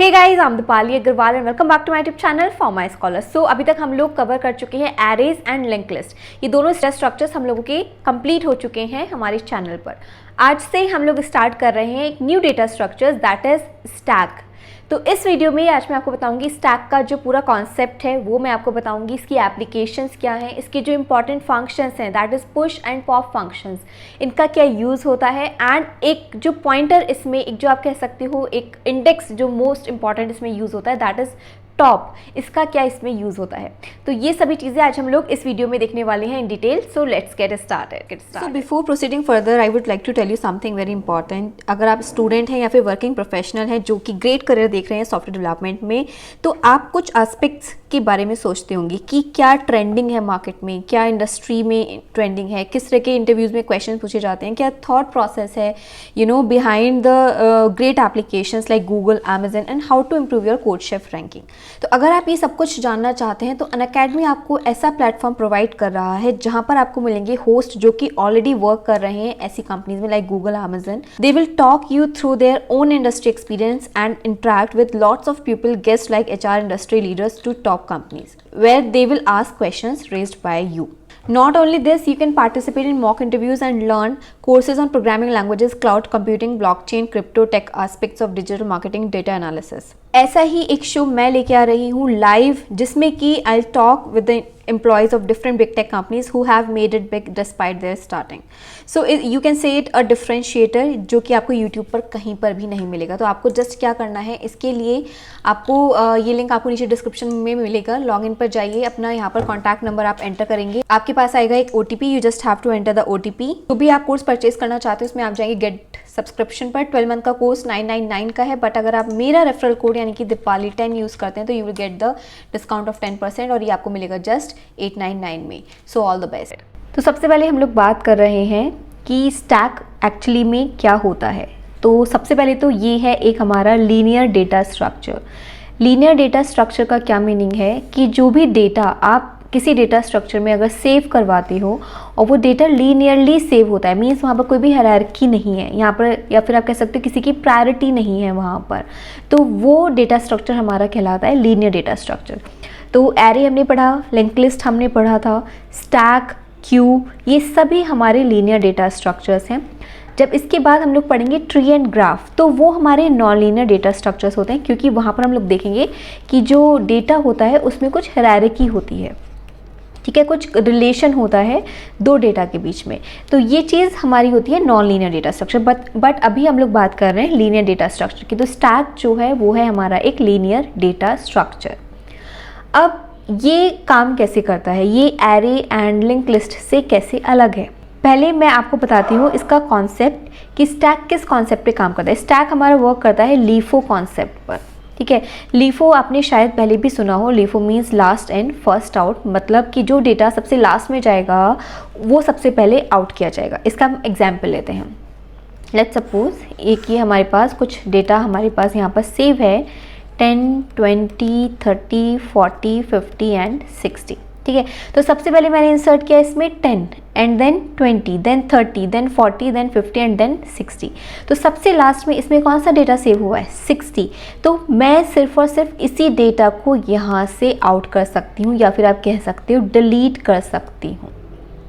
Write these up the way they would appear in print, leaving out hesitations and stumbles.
Hey guys, I am Deepali Agarwal and welcome back to my YouTube channel for my scholars. So अभी तक हम लोग cover कर चुके हैं एरेज एंड लिंक लिस्ट। ये दोनों स्ट्रक्चर्स हम लोगों के कंप्लीट हो चुके हैं हमारे चैनल पर। आज से हम लोग स्टार्ट कर रहे हैं एक new data structure that is stack. तो इस वीडियो में आज मैं आपको बताऊंगी स्टैक का जो पूरा कॉन्सेप्ट है वो मैं आपको बताऊंगी, इसकी एप्लीकेशंस क्या हैं, इसके जो इंपॉर्टेंट फंक्शंस हैं that is push and pop functions, इनका क्या यूज़ होता है, एंड एक जो पॉइंटर इसमें एक जो आप कह सकते हो एक इंडेक्स जो मोस्ट इंपॉर्टेंट इसमें यूज़ होता है दैट इज़ टॉप, इसका क्या इसमें यूज़ होता है। तो ये सभी चीज़ें आज हम लोग इस वीडियो में देखने वाले हैं in detail. So let's get started. So before proceeding further I would like to tell you something very important. अगर आप स्टूडेंट हैं या फिर वर्किंग प्रोफेशनल हैं जो कि ग्रेट करियर देख रहे हैं सॉफ्टवेयर डेवलपमेंट में, तो आप कुछ एस्पेक्ट्स के बारे में सोचते होंगे कि क्या ट्रेंडिंग है मार्केट में, क्या इंडस्ट्री में ट्रेंडिंग है, किस तरह के इंटरव्यूज़ में क्वेश्चन पूछे जाते हैं, क्या थॉट प्रोसेस है behind the great applications like Google, Amazon and how to improve your CodeChef ranking. तो अगर आप ये सब कुछ जानना चाहते हैं तो अनअकैडमी आपको ऐसा प्लेटफॉर्म प्रोवाइड कर रहा है जहां पर आपको मिलेंगे होस्ट जो कि ऑलरेडी वर्क कर रहे हैं ऐसी कंपनीज में like Google, Amazon. They will talk you through their own industry experience and interact with lots of people, guest like HR industry leaders to top companies, where they will ask questions raised by you. Not only this, you can participate in mock interviews and learn courses on programming languages, cloud computing, blockchain, crypto, tech aspects of digital marketing, data analysis. ऐसा ही एक show मैं लेके आ रही हूँ live, जिसमें कि I talk with the employees of different big tech companies who have made it big despite their starting. So you can say it a differentiator जो कि आपको YouTube पर कहीं पर भी नहीं मिलेगा। तो आपको जस्ट क्या करना है, इसके लिए आपको ये लिंक आपको नीचे डिस्क्रिप्शन में मिलेगा। लॉगिन पर जाइए, अपना यहाँ पर कॉन्टैक्ट नंबर आप एंटर करेंगे, आपके पास आएगा एक OTP, you just have to enter the OTP। तो भी आप कोर्स परचेज करना चाहते हो उसमें आप जाएंगे गेट सब्सक्रिप्शन पर। 12 मंथ का कोर्स 999 का है, बट अगर आप मेरा रेफरल कोड यानी कि दीपाली 10 यूज़ करते हैं तो you will get the discount of 10% और ये आपको मिलेगा जस्ट 899 में। So all the best. तो सबसे पहले हम लोग बात कर रहे हैं कि स्टैक एक्चुअली में क्या होता है। तो सबसे पहले तो ये है एक हमारा linear data structure. Linear data structure का क्या मीनिंग है कि जो भी डेटा आप किसी डेटा स्ट्रक्चर में अगर सेव करवाते हो और वो डेटा लीनियरली सेव होता है, मीन्स वहाँ पर कोई भी हायरार्की नहीं है यहाँ पर, या फिर आप कह सकते हो किसी की प्रायोरिटी नहीं है वहाँ पर, तो वो डेटा स्ट्रक्चर हमारा कहलाता है लीनियर डेटा स्ट्रक्चर। तो एरे हमने पढ़ा, लिंक लिस्ट हमने पढ़ा था, स्टैक, क्यू, ये सभी हमारे लीनियर डेटा स्ट्रक्चर्स हैं। जब इसके बाद हम लोग पढ़ेंगे ट्री एंड ग्राफ, तो वो हमारे नॉन लीनियर डेटा स्ट्रक्चर्स होते हैं, क्योंकि वहाँ पर हम लोग देखेंगे कि जो डेटा होता है उसमें कुछ हायरार्की होती है, ठीक है, कुछ रिलेशन होता है दो डेटा के बीच में। तो ये चीज़ हमारी होती है non linear data structure. But अभी हम लोग बात कर रहे हैं लीनियर डेटा स्ट्रक्चर की। तो स्टैक जो है वो है हमारा एक लीनियर डेटा स्ट्रक्चर। अब ये काम कैसे करता है, ये एरे एंड लिंक लिस्ट से कैसे अलग है, पहले मैं आपको बताती हूँ इसका कॉन्सेप्ट कि स्टैक किस कॉन्सेप्ट पे काम करता है। स्टैक हमारा वर्क करता है लीफो कॉन्सेप्ट पर, ठीक है। लीफो आपने शायद पहले भी सुना हो। LIFO means last in first out, मतलब कि जो डेटा सबसे लास्ट में जाएगा वो सबसे पहले आउट किया जाएगा। इसका हम एग्जाम्पल लेते हैं। लेट्स सपोज एक ये हमारे पास कुछ डेटा हमारे पास यहाँ पर सेव है 10, 20, 30, 40, 50 एंड 60, ठीक है। तो सबसे पहले मैंने इंसर्ट किया इसमें 10 and then 20, then 30, then 40, then 50 and then 60। तो सबसे लास्ट में इसमें कौन सा डेटा सेव हुआ है, 60। तो मैं सिर्फ और सिर्फ इसी डेटा को यहाँ से आउट कर सकती हूँ, या फिर आप कह सकते हो डिलीट कर सकती हूँ,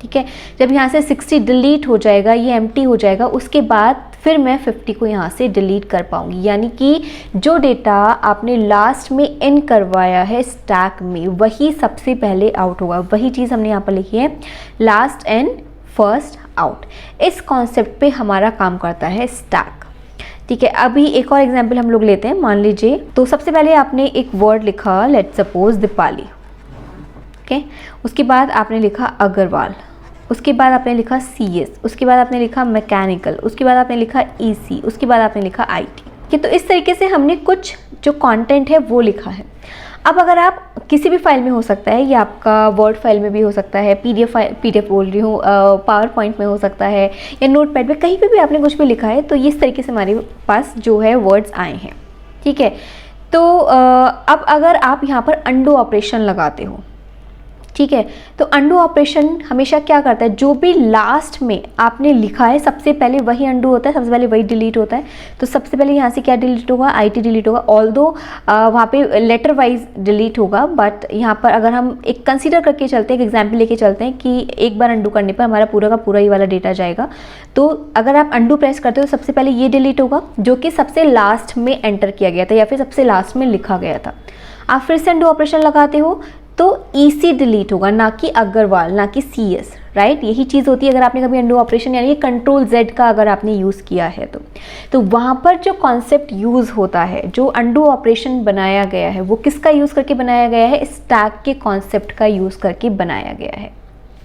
ठीक है। जब यहाँ से 60 डिलीट हो जाएगा, ये एम्प्टी हो जाएगा, उसके बाद फिर मैं 50 को यहाँ से डिलीट कर पाऊँगी। यानी कि जो डेटा आपने लास्ट में इन करवाया है स्टैक में वही सबसे पहले आउट होगा। वही चीज़ हमने यहाँ पर लिखी है, लास्ट इन फर्स्ट आउट। इस कॉन्सेप्ट पे हमारा काम करता है स्टैक, ठीक है। अभी एक और एग्जाम्पल हम लोग लेते हैं। मान लीजिए तो सबसे पहले आपने एक वर्ड लिखा, लेट्स सपोज दीपाली, ओके। उसके बाद आपने लिखा अग्रवाल, उसके बाद आपने लिखा CS, उसके बाद आपने लिखा मैकेनिकल, उसके बाद आपने लिखा EC, उसके बाद आपने लिखा IT, कि तो इस तरीके से हमने कुछ जो कंटेंट है वो लिखा है। अब अगर आप किसी भी फाइल में हो सकता है, या आपका वर्ड फाइल में भी हो सकता है, PDF बोल रही हूँ, पावर पॉइंट में हो सकता है, या नोटपैड में, कहीं पे भी आपने कुछ भी लिखा है, तो इस तरीके से हमारे पास जो है वर्ड्स आए हैं, ठीक है। तो अब अगर आप यहाँ पर अंडू ऑपरेशन लगाते हो, ठीक है। तो अंडू ऑपरेशन हमेशा क्या करता है, जो भी लास्ट में आपने लिखा है सबसे पहले वही अंडू होता है, सबसे पहले वही डिलीट होता है। तो सबसे पहले यहाँ से क्या डिलीट होगा, IT डिलीट होगा, ऑल्दो वहाँ पे लेटर वाइज डिलीट होगा, बट यहाँ पर अगर हम एक कंसीडर करके चलते हैं, एक एग्जाम्पल लेके चलते हैं कि एक बार अंडू करने पर हमारा पूरा का पूरा ये वाला डेटा जाएगा। तो अगर आप अंडू प्रेस करते हो तो सबसे पहले ये डिलीट होगा जो कि सबसे लास्ट में एंटर किया गया था या फिर सबसे लास्ट में लिखा गया था। आप फिर से अंडू ऑपरेशन लगाते हो तो EC डिलीट होगा, ना कि अग्रवाल, ना कि CS, राइट। यही चीज़ होती है अगर आपने कभी अंडू ऑपरेशन यानी कि Ctrl+Z का अगर आपने यूज़ किया है तो वहाँ पर जो कॉन्सेप्ट यूज़ होता है, जो अंडू ऑपरेशन बनाया गया है वो किसका यूज़ करके बनाया गया है, स्टैक के कॉन्सेप्ट का यूज़ करके बनाया गया है।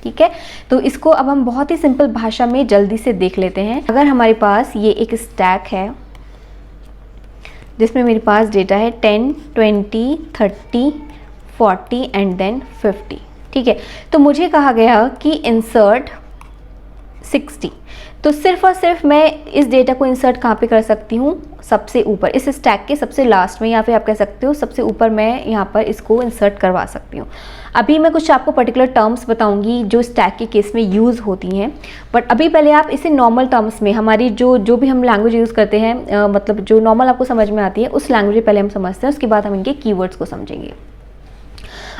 ठीक है, तो इसको अब हम बहुत ही सिंपल भाषा में जल्दी से देख लेते हैं। अगर हमारे पास ये एक स्टैक है जिसमें मेरे पास डेटा है 10, 20, 30, 40 एंड देन 50, ठीक है। तो मुझे कहा गया कि इंसर्ट 60, तो सिर्फ और सिर्फ मैं इस डेटा को इंसर्ट कहाँ पे कर सकती हूँ, सबसे ऊपर इस स्टैक के सबसे लास्ट में, या फिर आप कह सकते हो सबसे ऊपर मैं यहाँ पर इसको इंसर्ट करवा सकती हूँ। अभी मैं कुछ आपको पर्टिकुलर टर्म्स बताऊंगी जो स्टैक के केस में यूज़ होती हैं, बट अभी पहले आप इसे नॉर्मल टर्म्स में, हमारी जो भी हम लैंग्वेज यूज़ करते हैं, मतलब जो नॉर्मल आपको समझ में आती है उस लैंग्वेज में पहले हम समझते हैं, उसके बाद हम इनके कीवर्ड्स को समझेंगे।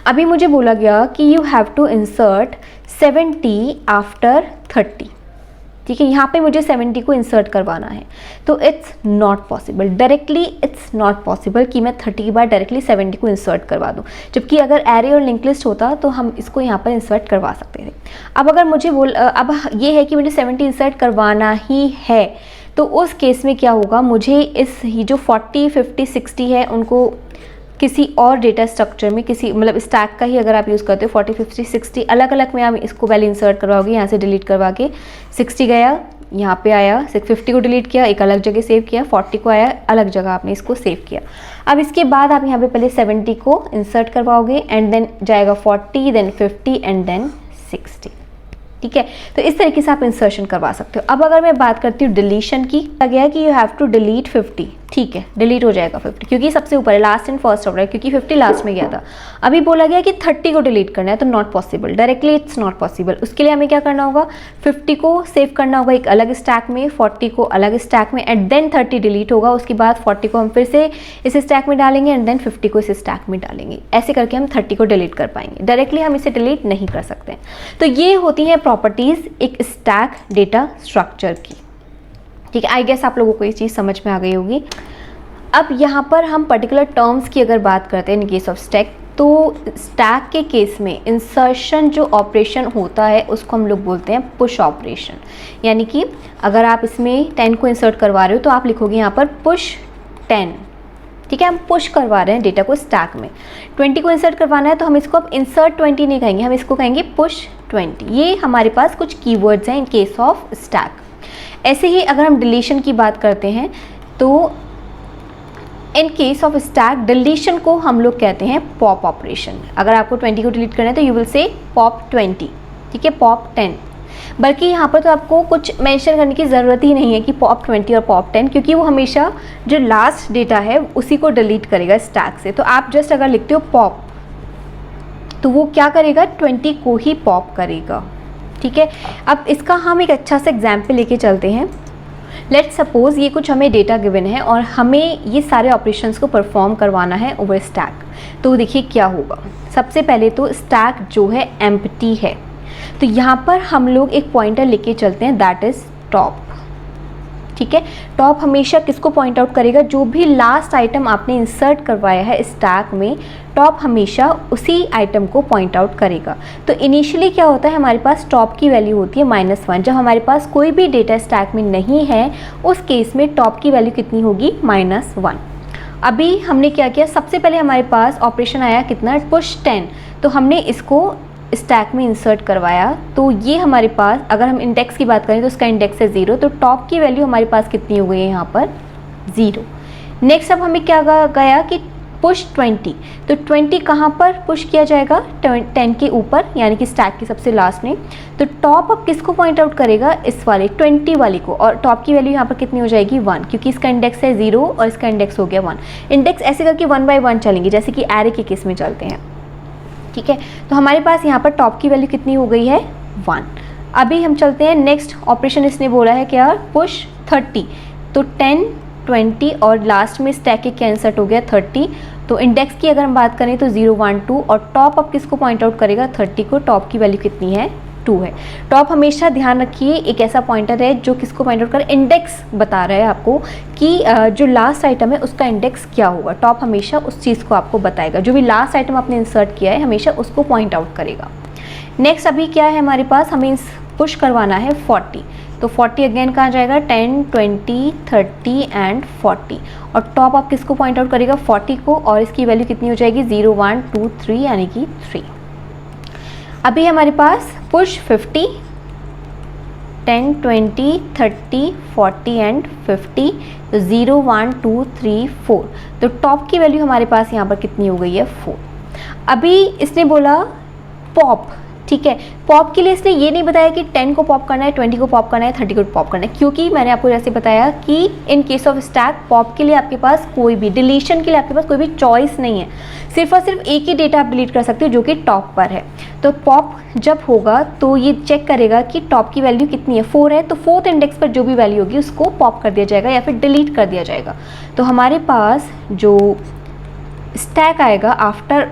अभी मुझे बोला गया कि you have to insert 70 after 30, ठीक है। यहाँ पे मुझे 70 को इंसर्ट करवाना है, तो it's not possible, directly it's not possible कि मैं 30 के बाद डायरेक्टली 70 को इंसर्ट करवा दूँ, जबकि अगर एरे और लिंक लिस्ट होता तो हम इसको यहाँ पर इंसर्ट करवा सकते थे। अब अगर मुझे अब ये है कि मुझे 70 इंसर्ट करवाना ही है, तो उस केस में क्या होगा, मुझे इस जो 40, 50, 60 है उनको किसी और डेटा स्ट्रक्चर में, किसी मतलब स्टैक का ही अगर आप यूज़ करते हो 40, 50, 60 अलग अलग में आप इसको पहले इंसर्ट करवाओगे। यहाँ से डिलीट करवा के 60 गया, यहाँ पे आया, 50 को डिलीट किया, एक अलग जगह सेव किया, 40 को आया, अलग जगह आपने इसको सेव किया। अब इसके बाद आप यहाँ पे पहले 70 को इंसर्ट करवाओगे एंड देन जाएगा 40, देन 50 एंड देन 60, ठीक है। तो इस तरीके से आप इंसर्शन करवा सकते हो। अब अगर मैं बात करती हूँ डिलीशन की, कहा गया कि यू हैव टू डिलीट 50, ठीक है, डिलीट हो जाएगा 50 क्योंकि सबसे ऊपर है, लास्ट एंड फर्स्ट ऑर्डर है, क्योंकि 50 लास्ट में गया था। अभी बोला गया कि 30 को डिलीट करना है, तो not possible, directly it's not possible. उसके लिए हमें क्या करना होगा, 50 को सेव करना होगा एक अलग स्टैक में, 40 को अलग स्टैक में, एंड देन 30 डिलीट होगा। उसके बाद 40 को हम फिर से इस स्टैक में डालेंगे एंड देन 50 को इस स्टैक में डालेंगे। ऐसे करके हम 30 को डिलीट कर पाएंगे, डायरेक्टली हम इसे डिलीट नहीं कर सकते। तो ये होती हैं प्रॉपर्टीज़ एक स्टैक डेटा स्ट्रक्चर की, ठीक है। आई गेस आप लोगों को ये चीज़ समझ में आ गई होगी। अब यहाँ पर हम पर्टिकुलर टर्म्स की अगर बात करते हैं इन केस ऑफ स्टैक, तो स्टैक के केस में इंसर्शन जो ऑपरेशन होता है उसको हम लोग बोलते हैं पुश ऑपरेशन। यानी कि अगर आप इसमें 10 को इंसर्ट करवा रहे हो तो आप लिखोगे यहाँ पर पुश 10, ठीक है। हम पुश करवा रहे हैं डेटा को स्टैक में। 20 को इंसर्ट करवाना है तो हम इसको अब इंसर्ट 20 नहीं कहेंगे, हम इसको कहेंगे पुश 20। ये हमारे पास कुछ कीवर्ड्स हैं इन केस ऑफ स्टैक। ऐसे ही अगर हम डिलीशन की बात करते हैं तो in case of stack deletion को हम लोग कहते हैं पॉप ऑपरेशन। अगर आपको 20 को डिलीट करना है तो यू विल से पॉप 20, ठीक है, पॉप 10। बल्कि यहाँ पर तो आपको कुछ मेंशन करने की ज़रूरत ही नहीं है कि पॉप 20 और पॉप 10, क्योंकि वो हमेशा जो लास्ट डेटा है उसी को डिलीट करेगा स्टैक से। तो आप जस्ट अगर लिखते हो पॉप तो वो क्या करेगा, 20 को ही पॉप करेगा, ठीक है। अब इसका हम एक अच्छा सा एग्जाम्पल लेके चलते हैं। लेट्स सपोज ये कुछ हमें डेटा गिवन है और हमें ये सारे ऑपरेशंस को परफॉर्म करवाना है ओवर स्टैक। तो देखिए क्या होगा, सबसे पहले तो स्टैक जो है एम्प्टी है, तो यहाँ पर हम लोग एक पॉइंटर लेके चलते हैं, दैट इज़ टॉप, ठीक है। टॉप हमेशा किसको पॉइंट आउट करेगा, जो भी लास्ट आइटम आपने इंसर्ट करवाया है स्टैक में, टॉप हमेशा उसी आइटम को पॉइंट आउट करेगा। तो इनिशियली क्या होता है, हमारे पास टॉप की वैल्यू होती है -1। जब हमारे पास कोई भी डेटा स्टैक में नहीं है उस केस में टॉप की वैल्यू कितनी होगी, -1। अभी हमने क्या किया, सबसे पहले हमारे पास ऑपरेशन आया कितना, पुश 10, तो हमने इसको स्टैक में इंसर्ट करवाया। तो ये हमारे पास, अगर हम इंडेक्स की बात करें तो उसका इंडेक्स है 0, तो टॉप की वैल्यू हमारे पास कितनी हो गई है यहाँ पर 0। नेक्स्ट अब हमें क्या गया कि पुश 20, तो 20 कहाँ पर पुश किया जाएगा, 10 के ऊपर, यानी कि स्टैक के सबसे लास्ट में। तो टॉप अब किसको पॉइंट आउट करेगा, इस वाले 20 वाली को, और टॉप की वैल्यू यहाँ पर कितनी हो जाएगी 1, क्योंकि इसका इंडेक्स है 0 और इसका इंडेक्स हो गया 1। इंडेक्स ऐसे करके 1 by 1 चलेंगे, जैसे कि एरे के केस में चलते हैं। ठीक है, तो हमारे पास यहाँ पर टॉप की वैल्यू कितनी हो गई है 1। अभी हम चलते हैं नेक्स्ट ऑपरेशन, इसने बोला है क्या पुश 30, तो 10 20 और लास्ट में स्टैक के इंसर्ट हो गया 30। तो इंडेक्स की अगर हम बात करें तो 0 1 2 और टॉप अब किसको पॉइंट आउट करेगा 30 को, टॉप की वैल्यू कितनी है 2 है। टॉप हमेशा ध्यान रखिए एक ऐसा पॉइंटर है जो किसको पॉइंट आउट कर, इंडेक्स बता रहा है आपको कि जो लास्ट आइटम है उसका इंडेक्स क्या होगा। टॉप हमेशा उस चीज़ को आपको बताएगा, जो भी लास्ट आइटम आपने इंसर्ट किया है हमेशा उसको पॉइंट आउट करेगा। नेक्स्ट अभी क्या है हमारे पास, हमें पुश करवाना है 40, तो 40 अगेन कहाँ जाएगा 10 20 30 एंड 40 और टॉप आप किसको पॉइंट आउट करेगा 40 को, और इसकी वैल्यू कितनी हो जाएगी 0 1 2 3 यानी कि 3। अभी हमारे पास पुश 50 10 20 30 40 एंड 50, तो 0 1 2 3 4, तो टॉप की वैल्यू हमारे पास यहाँ पर कितनी हो गई है 4। अभी इसने बोला पॉप, ठीक है, पॉप के लिए इसने ये नहीं बताया कि 10 को पॉप करना है, 20 को पॉप करना है, 30 को पॉप करना है, क्योंकि मैंने आपको जैसे बताया कि in case of stack pop के लिए आपके पास कोई भी डिलीशन के लिए आपके पास कोई भी चॉइस नहीं है, सिर्फ और सिर्फ एक ही डेटा आप डिलीट कर सकते हो जो कि टॉप पर है। तो पॉप जब होगा तो ये चेक करेगा कि टॉप की वैल्यू कितनी है 4 है, तो 4th इंडेक्स पर जो भी वैल्यू होगी उसको पॉप कर दिया जाएगा या फिर डिलीट कर दिया जाएगा। तो हमारे पास जो स्टैक आएगा आफ्टर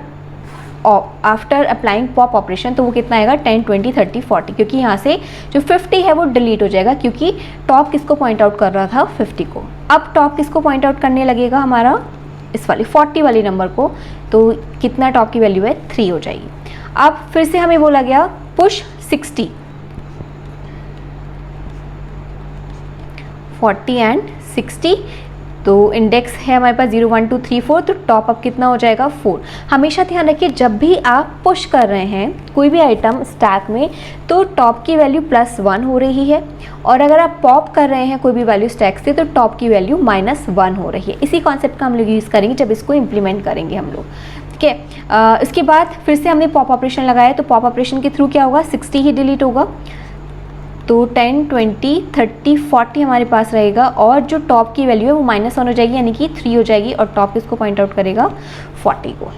अप्लाइंग पॉप ऑपरेशन, तो वो कितना आएगा 10 20 30 40, क्योंकि यहाँ से जो 50 है वो डिलीट हो जाएगा, क्योंकि टॉप किसको पॉइंट आउट कर रहा था 50 को। अब टॉप किसको पॉइंट आउट करने लगेगा हमारा इस वाली 40 वाली नंबर को, तो कितना टॉप की वैल्यू है 3 हो जाएगी। अब फिर से हमें बोला गया पुश 60 40 एंड 60, तो इंडेक्स है हमारे पास 0 1 2 3 4, तो टॉप अप कितना हो जाएगा 4। हमेशा ध्यान रखिए जब भी आप पुश कर रहे हैं कोई भी आइटम स्टैक में तो टॉप की वैल्यू +1 हो रही है, और अगर आप पॉप कर रहे हैं कोई भी वैल्यू स्टैक से तो टॉप की वैल्यू -1 हो रही है। इसी कॉन्सेप्ट का हम लोग यूज़ करेंगे जब इसको इम्प्लीमेंट करेंगे हम लोग, ठीक है। इसके बाद फिर से हमने पॉप ऑपरेशन लगाया, तो पॉप ऑपरेशन के थ्रू क्या होगा 60 ही डिलीट होगा, तो 10 20 30 40 हमारे पास रहेगा, और जो टॉप की वैल्यू है वो -1 हो जाएगी यानी कि 3 हो जाएगी, और टॉप किसको पॉइंट आउट करेगा 40 को।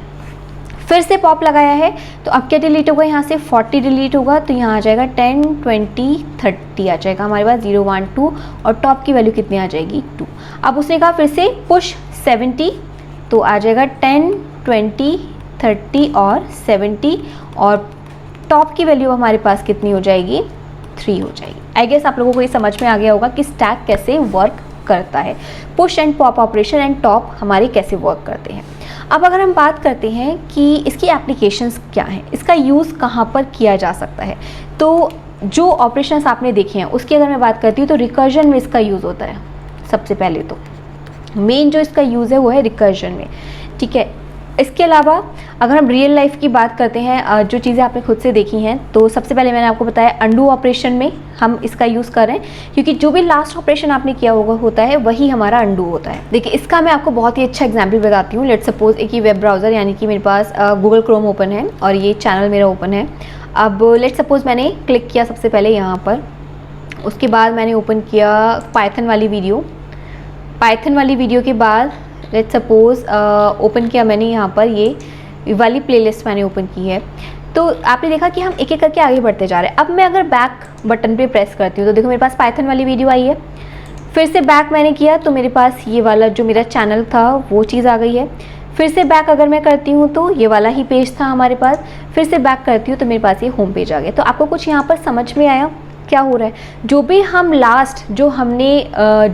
फिर से पॉप लगाया है तो अब क्या डिलीट होगा, यहाँ से 40 डिलीट होगा, तो यहाँ आ जाएगा 10 20 30 आ जाएगा हमारे पास 0 1 2, और टॉप की वैल्यू कितनी आ जाएगी 2। अब उसने कहा फिर से पुश 70, तो आ जाएगा 10 20 30 और 70, और टॉप की वैल्यू हमारे पास कितनी हो जाएगी 3 हो जाएगी। आई गेस आप लोगों को ये समझ में आ गया होगा कि स्टैक कैसे वर्क करता है, push and pop operation and top हमारे कैसे वर्क करते हैं। अब अगर हम बात करते हैं कि इसकी एप्लीकेशंस क्या हैं, इसका यूज़ कहाँ पर किया जा सकता है, तो जो ऑपरेशंस आपने देखे हैं उसकी अगर मैं बात करती हूँ तो रिकर्जन में इसका यूज़ होता है। सबसे पहले तो मेन जो इसका यूज़ है वो है रिकर्जन में, ठीक है। इसके अलावा अगर हम रियल लाइफ की बात करते हैं, जो चीज़ें आपने खुद से देखी हैं, तो सबसे पहले मैंने आपको बताया अंडू ऑपरेशन में हम इसका यूज़ कर रहे हैं, क्योंकि जो भी लास्ट ऑपरेशन आपने किया होता है वही हमारा अंडू होता है। देखिए इसका मैं आपको बहुत ही अच्छा एग्जाम्पल बताती हूँ। लेट्स सपोज एक ही वेब ब्राउज़र यानी कि मेरे पास गूगल क्रोम ओपन है और ये चैनल मेरा ओपन है। अब लेट्स सपोज मैंने क्लिक किया सबसे पहले यहाँ पर, उसके बाद मैंने ओपन किया पाइथन वाली वीडियो के बाद लेट्स सपोज ओपन किया मैंने यहाँ पर ये वाली प्लेलिस्ट मैंने ओपन की है। तो आपने देखा कि हम एक एक करके आगे बढ़ते जा रहे हैं। अब मैं अगर बैक बटन पे प्रेस करती हूँ तो देखो मेरे पास पाइथन वाली वीडियो आई है, फिर से बैक मैंने किया तो मेरे पास ये वाला जो मेरा चैनल था वो चीज़ आ गई है, फिर से बैक अगर मैं करती हूँ तो ये वाला ही पेज था हमारे पास, फिर से बैक करती हूँ तो मेरे पास ये होम पेज आ गया। तो आपको कुछ यहाँ पर समझ में आया क्या हो रहा है? जो भी हम लास्ट जो हमने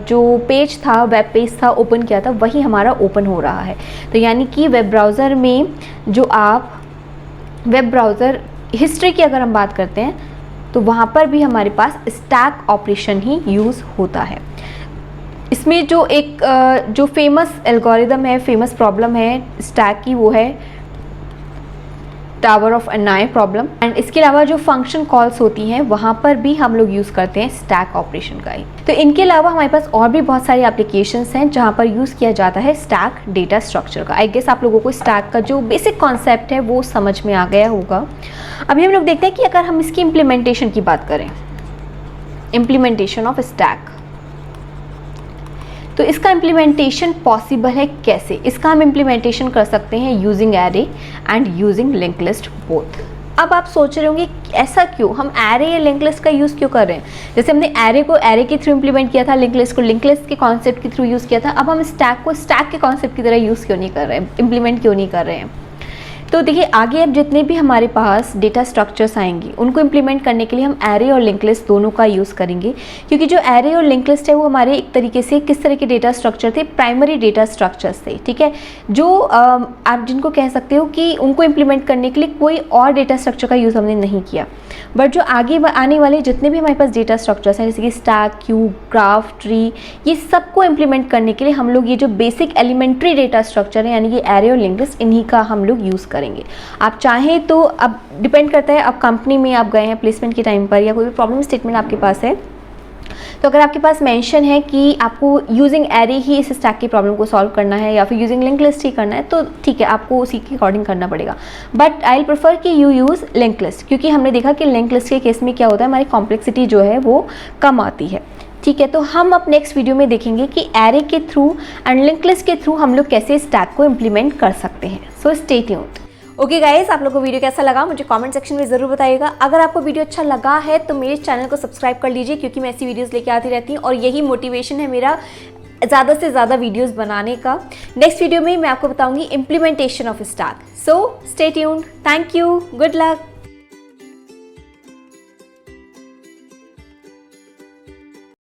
जो पेज था वेब पेज था ओपन किया था वही हमारा ओपन हो रहा है। तो यानी कि वेब ब्राउज़र में जो आप वेब ब्राउज़र हिस्ट्री की अगर हम बात करते हैं तो वहाँ पर भी हमारे पास स्टैक ऑपरेशन ही यूज़ होता है। इसमें जो एक जो फेमस एल्गोरिदम है, फेमस प्रॉब्लम है स्टैक की, वो है टावर ऑफ एनाई प्रॉब्लम। एंड इसके अलावा जो फंक्शन कॉल्स होती हैं वहाँ पर भी हम लोग यूज़ करते हैं स्टैक ऑपरेशन का ही। तो इनके अलावा हमारे पास और भी बहुत सारी एप्लीकेशंस हैं जहाँ पर यूज़ किया जाता है स्टैक डेटा स्ट्रक्चर का। आई गेस आप लोगों को स्टैक का जो बेसिक कॉन्सेप्ट है वो समझ में आ गया होगा। अभी हम लोग देखते हैं कि अगर हम इसकी इम्प्लीमेंटेशन की बात करें, इम्प्लीमेंटेशन ऑफ स्टैक, तो इसका इम्प्लीमेंटेशन पॉसिबल है कैसे? इसका हम इम्प्लीमेंटेशन कर सकते हैं using array and using link list both. अब आप सोच रहे होंगे ऐसा क्यों, हम एरे या लिंक लिस्ट का यूज़ क्यों कर रहे हैं? जैसे हमने एरे को एरे के थ्रू इम्प्लीमेंट किया था, लिंक लिस्ट को लिंक लिस्ट के कॉन्सेप्ट के थ्रू यूज़ किया था, अब हम स्टैक को स्टैक के कॉन्सेप्ट की तरह यूज़ क्यों नहीं कर रहे हैं, इम्प्लीमेंट क्यों नहीं कर रहे हैं? तो देखिए आगे अब जितने भी हमारे पास डेटा स्ट्रक्चर्स आएंगे उनको इम्प्लीमेंट करने के लिए हम एरे और लिंक लिस्ट दोनों का यूज़ करेंगे, क्योंकि जो एरे और लिंक लिस्ट है वो हमारे एक तरीके से किस तरह के डेटा स्ट्रक्चर थे, प्राइमरी डेटा स्ट्रक्चर्स थे, ठीक है, जो आप जिनको कह सकते हो कि उनको इम्प्लीमेंट करने के लिए कोई और डेटा स्ट्रक्चर का यूज़ हमने नहीं किया। बट जो आगे आने वाले जितने भी हमारे पास डेटा स्ट्रक्चर्स हैं जैसे कि स्टैक, क्यूब, ग्राफ, ट्री, ये सबको इम्प्लीमेंट करने के लिए हम लोग ये जो बेसिक एलिमेंट्री डेटा स्ट्रक्चर है यानी कि एरे और लिंक लिस्ट, इन्हीं का हम लोग यूज़ करेंगे। आप चाहें तो अब डिपेंड करता है, अब कंपनी में आप गए हैं प्लेसमेंट के टाइम पर या कोई भी प्रॉब्लम स्टेटमेंट आपके पास है, तो अगर आपके पास मेंशन है कि आपको यूजिंग एरे ही इस स्टैक की प्रॉब्लम को सॉल्व करना है या फिर यूजिंग लिंक लिस्ट ही करना है, तो ठीक है, आपको उसी के अकॉर्डिंग करना पड़ेगा। बट आई विल प्रेफर कि यू यूज़ लिंक लिस्ट, क्योंकि हमने देखा कि लिंक लिस्ट के केस में क्या होता है, हमारी कॉम्प्लेक्सिटी जो है वो कम आती है, ठीक है। तो हम अब नेक्स्ट वीडियो में देखेंगे कि एरे के थ्रू एंड लिंक लिस्ट के थ्रू हम लोग कैसे स्टैक को इम्प्लीमेंट कर सकते हैं। So stay tuned. Okay guys, आप लोगों को वीडियो कैसा लगा मुझे कमेंट सेक्शन में ज़रूर बताइएगा। अगर आपको वीडियो अच्छा लगा है तो मेरे चैनल को सब्सक्राइब कर लीजिए, क्योंकि मैं ऐसी वीडियोस लेके आती रहती हूँ और यही मोटिवेशन है मेरा ज़्यादा से ज़्यादा वीडियोस बनाने का। नेक्स्ट वीडियो में मैं आपको बताऊंगी implementation of stack. So stay tuned, thank you, good luck.